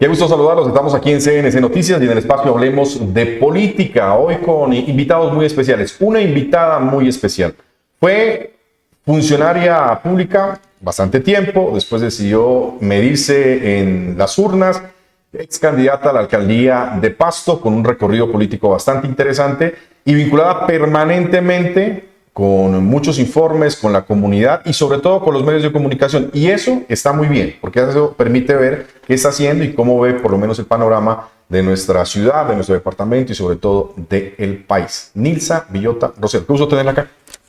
Qué gusto saludarlos. Estamos aquí en CNC Noticias y en el espacio Hablemos de Política. Hoy con invitados muy especiales. Una invitada muy especial. Fue funcionaria pública bastante tiempo. Después decidió medirse en las urnas. Ex candidata a la alcaldía de Pasto con un recorrido político bastante interesante y vinculada permanentemente con muchos informes, con la comunidad y sobre todo con los medios de comunicación. Y eso está muy bien, porque eso permite ver qué está haciendo y cómo ve por lo menos el panorama de nuestra ciudad, de nuestro departamento y sobre todo del país. Nilsa Villota Rosero, qué gusto tenerla acá.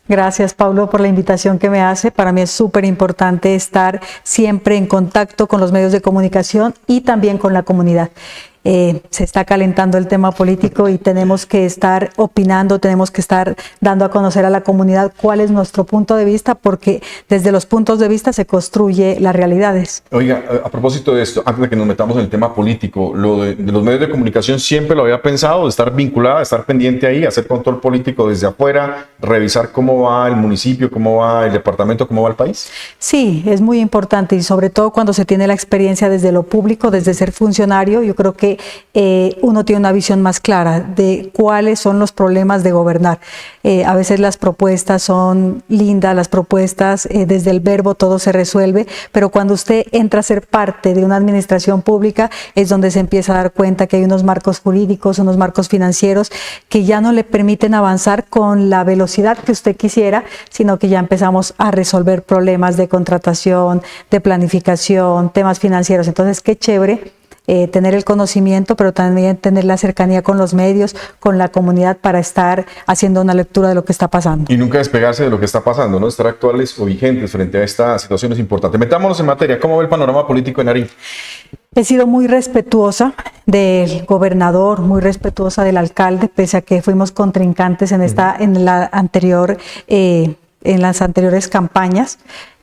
Gracias, Pablo, por la invitación que me hace. Para mí es súper importante estar siempre en contacto con los medios de comunicación y también con la comunidad. Se está calentando el tema político y tenemos que estar opinando, tenemos que estar dando a conocer a la comunidad cuál es nuestro punto de vista, porque desde los puntos de vista se construye las realidades. Oiga, a propósito de esto, antes de que nos metamos en el tema político, lo de los medios de comunicación siempre lo había pensado, de estar vinculada, de estar pendiente ahí, hacer control político desde afuera, revisar cómo va el municipio, cómo va el departamento, cómo va el país. Sí, es muy importante y sobre todo cuando se tiene la experiencia desde lo público, desde ser funcionario, yo creo que uno tiene una visión más clara de cuáles son los problemas de gobernar. A veces las propuestas son lindas, las propuestas desde el verbo todo se resuelve, pero cuando usted entra a ser parte de una administración pública es donde se empieza a dar cuenta que hay unos marcos jurídicos, unos marcos financieros que ya no le permiten avanzar con la velocidad que usted quisiera, sino que ya empezamos a resolver problemas de contratación, de planificación, temas financieros. Entonces, qué chévere tener el conocimiento, pero también tener la cercanía con los medios, con la comunidad para estar haciendo una lectura de lo que está pasando. Y nunca despegarse de lo que está pasando, ¿no? Estar actuales o vigentes frente a esta situación es importante. Metámonos en materia. ¿Cómo ve el panorama político en Nariño? He sido muy respetuosa del gobernador, muy respetuosa del alcalde, pese a que fuimos contrincantes en las anteriores campañas.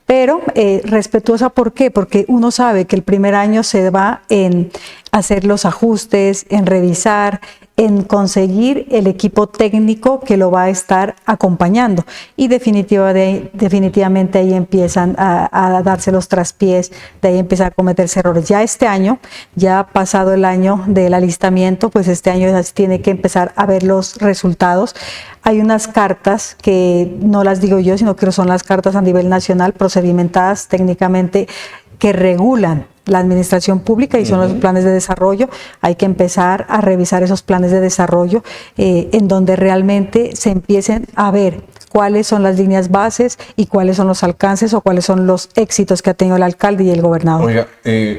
Pero respetuosa, ¿por qué? Porque uno sabe que el primer año se va en hacer los ajustes, en revisar, en conseguir el equipo técnico que lo va a estar acompañando. Y definitivamente ahí empiezan a darse los traspiés, de ahí empiezan a cometerse errores. Ya este año, ya pasado el año del alistamiento, pues este año ya se tiene que empezar a ver los resultados. Hay unas cartas que no las digo yo, sino que son las cartas a nivel nacional, procedimentadas técnicamente, que regulan la administración pública y son los planes de desarrollo. Hay que empezar a revisar esos planes de desarrollo en donde realmente se empiecen a ver cuáles son las líneas bases y cuáles son los alcances o cuáles son los éxitos que ha tenido el alcalde y el gobernador. Oiga,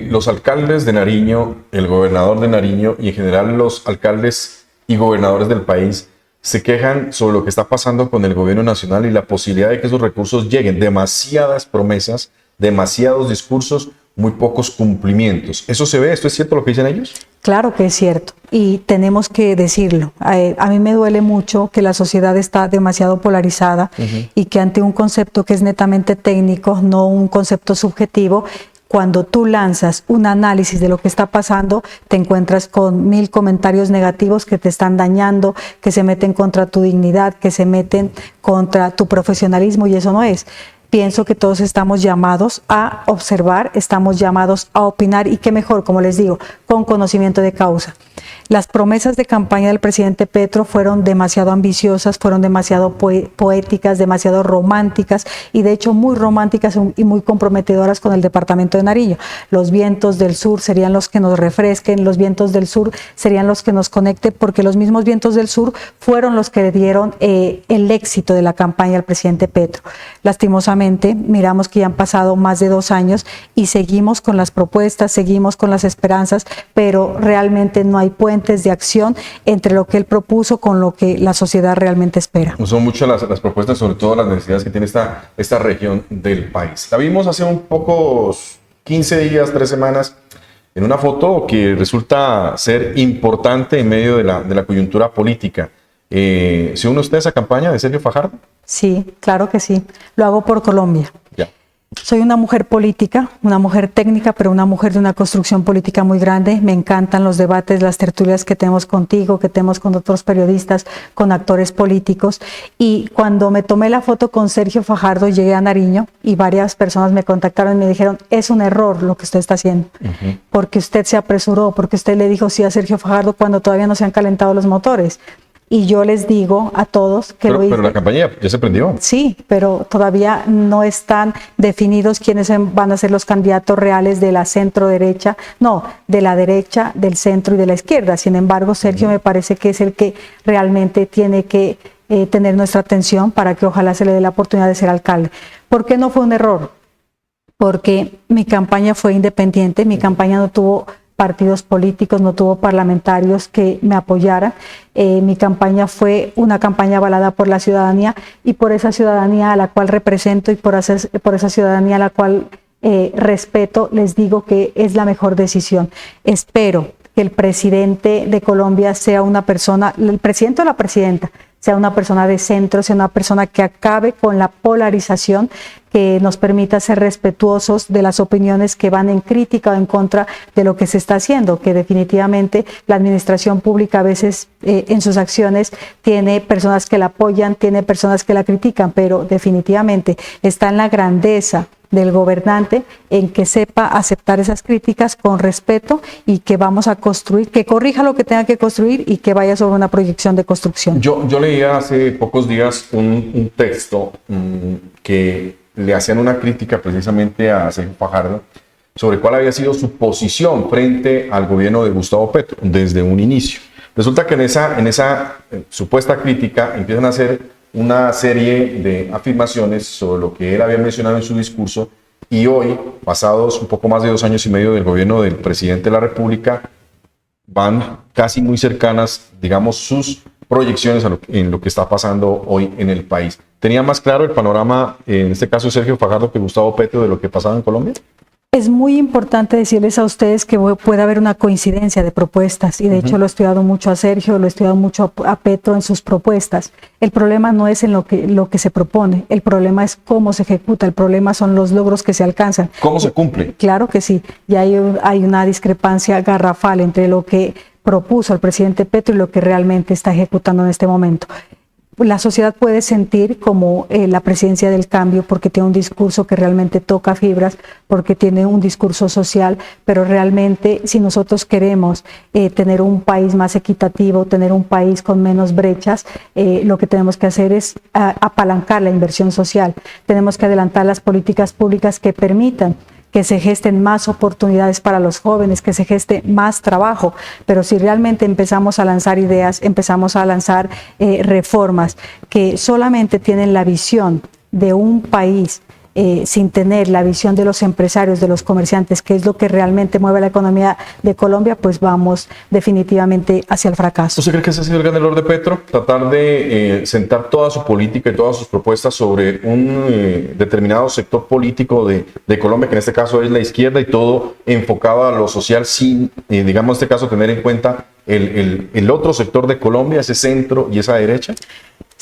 los alcaldes de Nariño, el gobernador de Nariño y en general los alcaldes y gobernadores del país se quejan sobre lo que está pasando con el gobierno nacional y la posibilidad de que esos recursos lleguen. Demasiadas promesas, demasiados discursos, muy pocos cumplimientos. ¿Eso se ve? ¿Esto es cierto lo que dicen ellos? Claro que es cierto y tenemos que decirlo. A mí me duele mucho que la sociedad está demasiado polarizada y que ante un concepto que es netamente técnico, no un concepto subjetivo, cuando tú lanzas un análisis de lo que está pasando, te encuentras con 1000 comentarios negativos que te están dañando, que se meten contra tu dignidad, que se meten contra tu profesionalismo y eso no es. Pienso que todos estamos llamados a observar, estamos llamados a opinar y qué mejor, como les digo, con conocimiento de causa. Las promesas de campaña del presidente Petro fueron demasiado ambiciosas, fueron demasiado poéticas, demasiado románticas y de hecho muy románticas y muy comprometedoras con el departamento de Nariño. Los vientos del sur serían los que nos refresquen, los vientos del sur serían los que nos conecten, porque los mismos vientos del sur fueron los que le dieron el éxito de la campaña al presidente Petro. Lastimosamente, miramos que ya han pasado más de 2 años y seguimos con las propuestas, seguimos con las esperanzas, pero realmente no hay puentes de acción entre lo que él propuso con lo que la sociedad realmente espera. Son muchas las propuestas, sobre todo las necesidades que tiene esta región del país. La vimos hace un pocos 15 días, 3 semanas, en una foto que resulta ser importante en medio de la coyuntura política. ¿Se une usted a esa campaña de Sergio Fajardo? Sí, claro que sí. Lo hago por Colombia. Ya. Soy una mujer política, una mujer técnica, pero una mujer de una construcción política muy grande. Me encantan los debates, las tertulias que tenemos contigo, que tenemos con otros periodistas, con actores políticos. Y cuando me tomé la foto con Sergio Fajardo, llegué a Nariño y varias personas me contactaron y me dijeron, es un error lo que usted está haciendo, porque usted se apresuró, porque usted le dijo sí a Sergio Fajardo cuando todavía no se han calentado los motores. Y yo les digo a todos que lo hice. Pero la campaña ya se prendió. Sí, pero todavía no están definidos quiénes van a ser los candidatos reales de la centro derecha, no, de la derecha, del centro y de la izquierda. Sin embargo, Sergio me parece que es el que realmente tiene que tener nuestra atención para que ojalá se le dé la oportunidad de ser alcalde. ¿Por qué no fue un error? Porque mi campaña fue independiente, mi campaña no tuvo partidos políticos, no tuvo parlamentarios que me apoyaran. Mi campaña fue una campaña avalada por la ciudadanía y por esa ciudadanía a la cual represento y por esa ciudadanía a la cual respeto, les digo que es la mejor decisión. Espero que el presidente de Colombia sea una persona, el presidente o la presidenta, sea una persona de centro, sea una persona que acabe con la polarización, que nos permita ser respetuosos de las opiniones que van en crítica o en contra de lo que se está haciendo, que definitivamente la administración pública a veces en sus acciones tiene personas que la apoyan, tiene personas que la critican, pero definitivamente está en la grandeza del gobernante en que sepa aceptar esas críticas con respeto y que vamos a construir, que corrija lo que tenga que construir y que vaya sobre una proyección de construcción. Yo leía hace pocos días un texto que le hacían una crítica precisamente a Sergio Fajardo sobre cuál había sido su posición frente al gobierno de Gustavo Petro desde un inicio. Resulta que en esa supuesta crítica empiezan a hacer una serie de afirmaciones sobre lo que él había mencionado en su discurso y hoy, pasados un poco más de 2 años y medio del gobierno del presidente de la República, van casi muy cercanas, digamos, sus proyecciones en lo que está pasando hoy en el país. ¿Tenía más claro el panorama, en este caso Sergio Fajardo, que Gustavo Petro de lo que pasaba en Colombia? Es muy importante decirles a ustedes que puede haber una coincidencia de propuestas y de hecho lo he estudiado mucho a Sergio, lo he estudiado mucho a Petro en sus propuestas. El problema no es en lo que se propone, el problema es cómo se ejecuta, el problema son los logros que se alcanzan. ¿Cómo se cumple? Claro que sí, y hay una discrepancia garrafal entre lo que propuso el presidente Petro y lo que realmente está ejecutando en este momento. La sociedad puede sentir como la presidencia del cambio porque tiene un discurso que realmente toca fibras, porque tiene un discurso social, pero realmente si nosotros queremos tener un país más equitativo, tener un país con menos brechas, lo que tenemos que hacer es apalancar la inversión social. Tenemos que adelantar las políticas públicas que permitan que se gesten más oportunidades para los jóvenes, que se geste más trabajo, pero si realmente empezamos a lanzar ideas, empezamos a lanzar reformas que solamente tienen la visión de un país sin tener la visión de los empresarios, de los comerciantes, que es lo que realmente mueve la economía de Colombia, pues vamos definitivamente hacia el fracaso. ¿Usted cree que ese ha sido el gran error de Petro? Tratar de sentar toda su política y todas sus propuestas sobre un determinado sector político de Colombia, que en este caso es la izquierda, y todo enfocado a lo social sin, digamos en este caso, tener en cuenta el otro sector de Colombia, ese centro y esa derecha.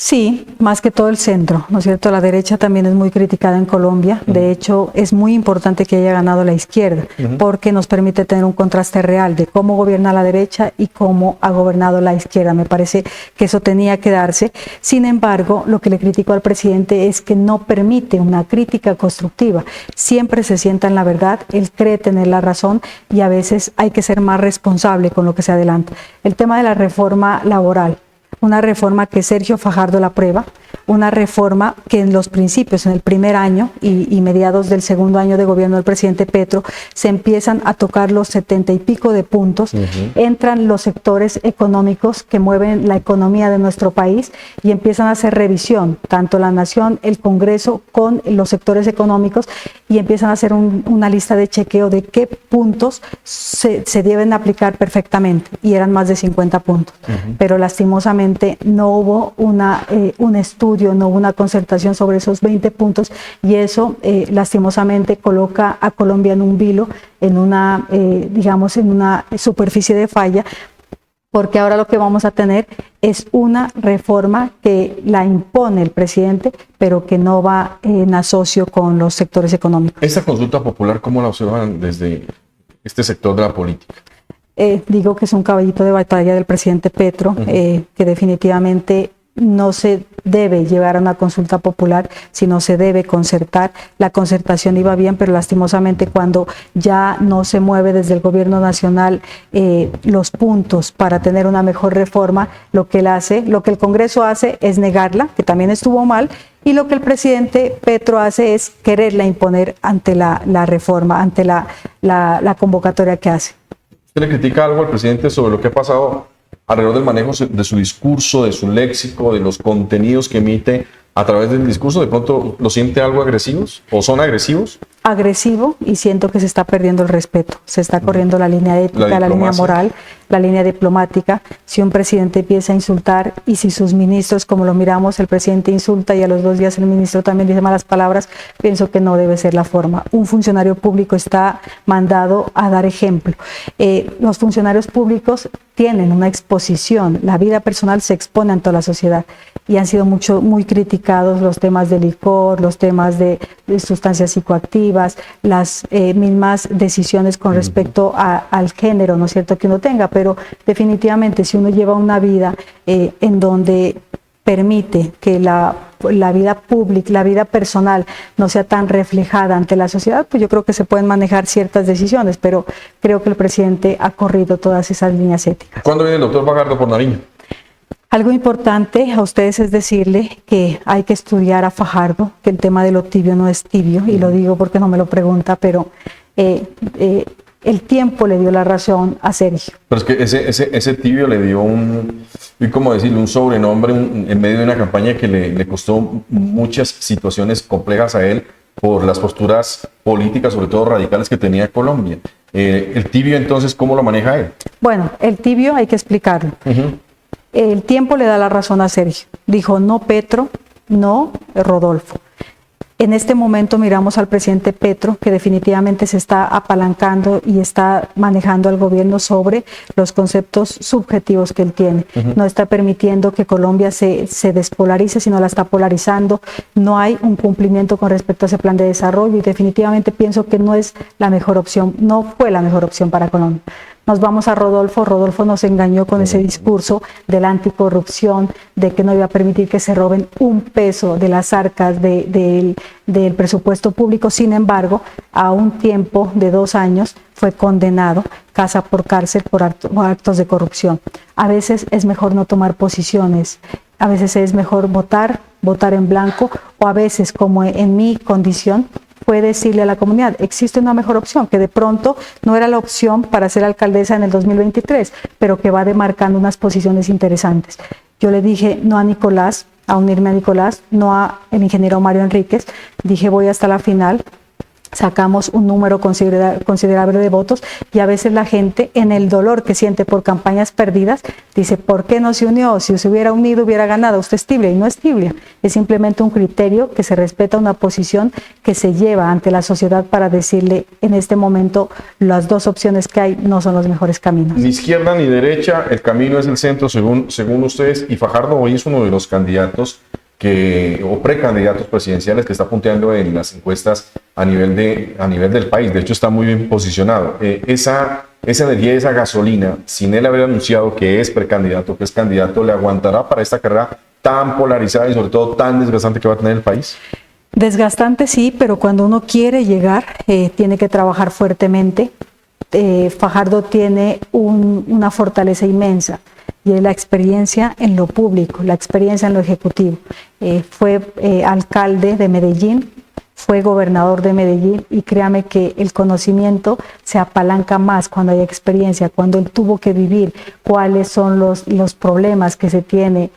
Sí, más que todo el centro, ¿no es cierto? La derecha también es muy criticada en Colombia. De hecho, es muy importante que haya ganado la izquierda, porque nos permite tener un contraste real de cómo gobierna la derecha y cómo ha gobernado la izquierda. Me parece que eso tenía que darse. Sin embargo, lo que le critico al presidente es que no permite una crítica constructiva. Siempre se sienta en la verdad, él cree tener la razón y a veces hay que ser más responsable con lo que se adelanta. El tema de la reforma laboral. Una reforma que Sergio Fajardo la aprueba, una reforma que en los principios, en el primer año y mediados del segundo año de gobierno del presidente Petro, se empiezan a tocar los 70 y pico de puntos, entran los sectores económicos que mueven la economía de nuestro país y empiezan a hacer revisión, tanto la Nación, el Congreso, con los sectores económicos, y empiezan a hacer una lista de chequeo de qué puntos se deben aplicar perfectamente, y eran más de 50 puntos, pero lastimosamente no hubo un estudio, no hubo una concertación sobre esos 20 puntos y eso lastimosamente coloca a Colombia en un vilo, en una, digamos, en una superficie de falla porque ahora lo que vamos a tener es una reforma que la impone el presidente, pero que no va en asocio con los sectores económicos. ¿Esta consulta popular cómo la observan desde este sector de la política? Digo que es un caballito de batalla del presidente Petro, que definitivamente no se debe llevar a una consulta popular, sino se debe concertar. La concertación iba bien, pero lastimosamente cuando ya no se mueve desde el gobierno nacional los puntos para tener una mejor reforma, lo que el Congreso hace es negarla, que también estuvo mal, y lo que el presidente Petro hace es quererla imponer ante la reforma, ante la convocatoria que hace. ¿Usted le critica algo al presidente sobre lo que ha pasado alrededor del manejo de su discurso, de su léxico, de los contenidos que emite a través del discurso? ¿De pronto lo siente algo agresivos o son agresivos? Agresivo, y siento que se está perdiendo el respeto, se está corriendo la línea ética, la línea moral, la línea diplomática. Si un presidente empieza a insultar y si sus ministros, como lo miramos, el presidente insulta y a los 2 días el ministro también dice malas palabras, pienso que no debe ser la forma. Un funcionario público está mandado a dar ejemplo. Los funcionarios públicos tienen una exposición, la vida personal se expone ante la sociedad y han sido muy criticados los temas de licor, los temas de sustancias psicoactivas, las mismas decisiones con respecto al género, ¿no es cierto?, que uno tenga, pero definitivamente si uno lleva una vida en donde permite que la vida pública, la vida personal no sea tan reflejada ante la sociedad, pues yo creo que se pueden manejar ciertas decisiones, pero creo que el presidente ha corrido todas esas líneas éticas. ¿Cuándo viene el doctor Fajardo por Nariño? Algo importante a ustedes es decirle que hay que estudiar a Fajardo, que el tema de lo tibio no es tibio, y lo digo porque no me lo pregunta, pero el tiempo le dio la razón a Sergio. Pero es que ese tibio le dio un sobrenombre en medio de una campaña que le costó muchas situaciones complejas a él por las posturas políticas, sobre todo radicales, que tenía Colombia. El tibio, entonces, ¿cómo lo maneja él? Bueno, el tibio hay que explicarlo. El tiempo le da la razón a Sergio. Dijo no Petro, no Rodolfo. En este momento miramos al presidente Petro, que definitivamente se está apalancando y está manejando al gobierno sobre los conceptos subjetivos que él tiene. No está permitiendo que Colombia se despolarice, sino la está polarizando. No hay un cumplimiento con respecto a ese plan de desarrollo y definitivamente pienso que no es la mejor opción, no fue la mejor opción para Colombia. Nos vamos a Rodolfo. Rodolfo nos engañó con ese discurso de la anticorrupción, de que no iba a permitir que se roben un peso de las arcas del presupuesto público. Sin embargo, a un tiempo de 2 años fue condenado casa por cárcel por actos de corrupción. A veces es mejor no tomar posiciones, a veces es mejor votar en blanco, o a veces, como en mi condición, fue decirle a la comunidad, existe una mejor opción, que de pronto no era la opción para ser alcaldesa en el 2023, pero que va demarcando unas posiciones interesantes. Yo le dije no a Nicolás, a unirme a Nicolás, no a el ingeniero Mario Enríquez, dije voy hasta la final, sacamos un número considerable de votos y a veces la gente en el dolor que siente por campañas perdidas dice ¿por qué no se unió? Si se hubiera unido hubiera ganado. Usted es tibia y no es tibia, es simplemente un criterio que se respeta, una posición que se lleva ante la sociedad para decirle en este momento las 2 opciones que hay no son los mejores caminos. Ni izquierda ni derecha, el camino es el centro según ustedes, y Fajardo hoy es uno de los candidatos o precandidatos presidenciales que está punteando en las encuestas a nivel del país. De hecho, está muy bien posicionado. Esa energía, esa gasolina, sin él haber anunciado que es precandidato, que es candidato, ¿le aguantará para esta carrera tan polarizada y sobre todo tan desgastante que va a tener el país? Desgastante sí, pero cuando uno quiere llegar, tiene que trabajar fuertemente. Fajardo tiene una fortaleza inmensa, y es la experiencia en lo público, la experiencia en lo ejecutivo. Fue alcalde de Medellín, fue gobernador de Medellín, y créame que el conocimiento se apalanca más cuando hay experiencia, cuando él tuvo que vivir cuáles son los problemas que se tiene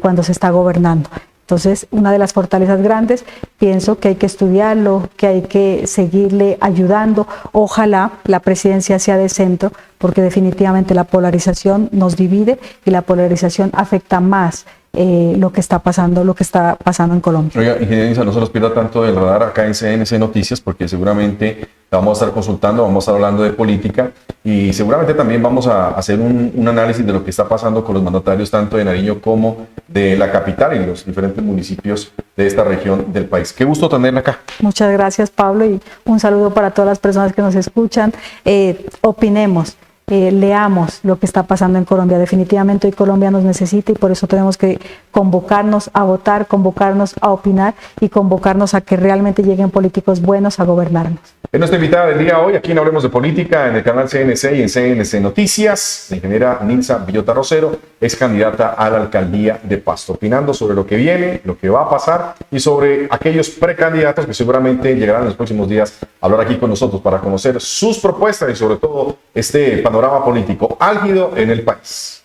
cuando se está gobernando. Entonces, una de las fortalezas grandes, pienso que hay que estudiarlo, que hay que seguirle ayudando. Ojalá la presidencia sea de centro, porque definitivamente la polarización nos divide y la polarización afecta más lo que está pasando en Colombia. Oiga, ingeniera Nilsa, no se nos pierda tanto del radar acá en CNC Noticias, porque seguramente la vamos a estar consultando, vamos a estar hablando de política y seguramente también vamos a hacer un análisis de lo que está pasando con los mandatarios tanto de Nariño como de la capital y los diferentes municipios de esta región del país. Qué gusto tenerla acá. Muchas gracias, Pablo, y un saludo para todas las personas que nos escuchan. Opinemos. Leamos lo que está pasando en Colombia. Definitivamente hoy Colombia nos necesita y por eso tenemos que convocarnos a votar, convocarnos a opinar y convocarnos a que realmente lleguen políticos buenos a gobernarnos. Es nuestra invitada del día hoy, aquí en Hablemos de Política, en el canal CNC y en CNC Noticias, la ingeniera Nilsa Villota Rosero, es candidata a la alcaldía de Pasto, opinando sobre lo que viene, lo que va a pasar y sobre aquellos precandidatos que seguramente llegarán en los próximos días a hablar aquí con nosotros para conocer sus propuestas y sobre todo este panorama político álgido en el país.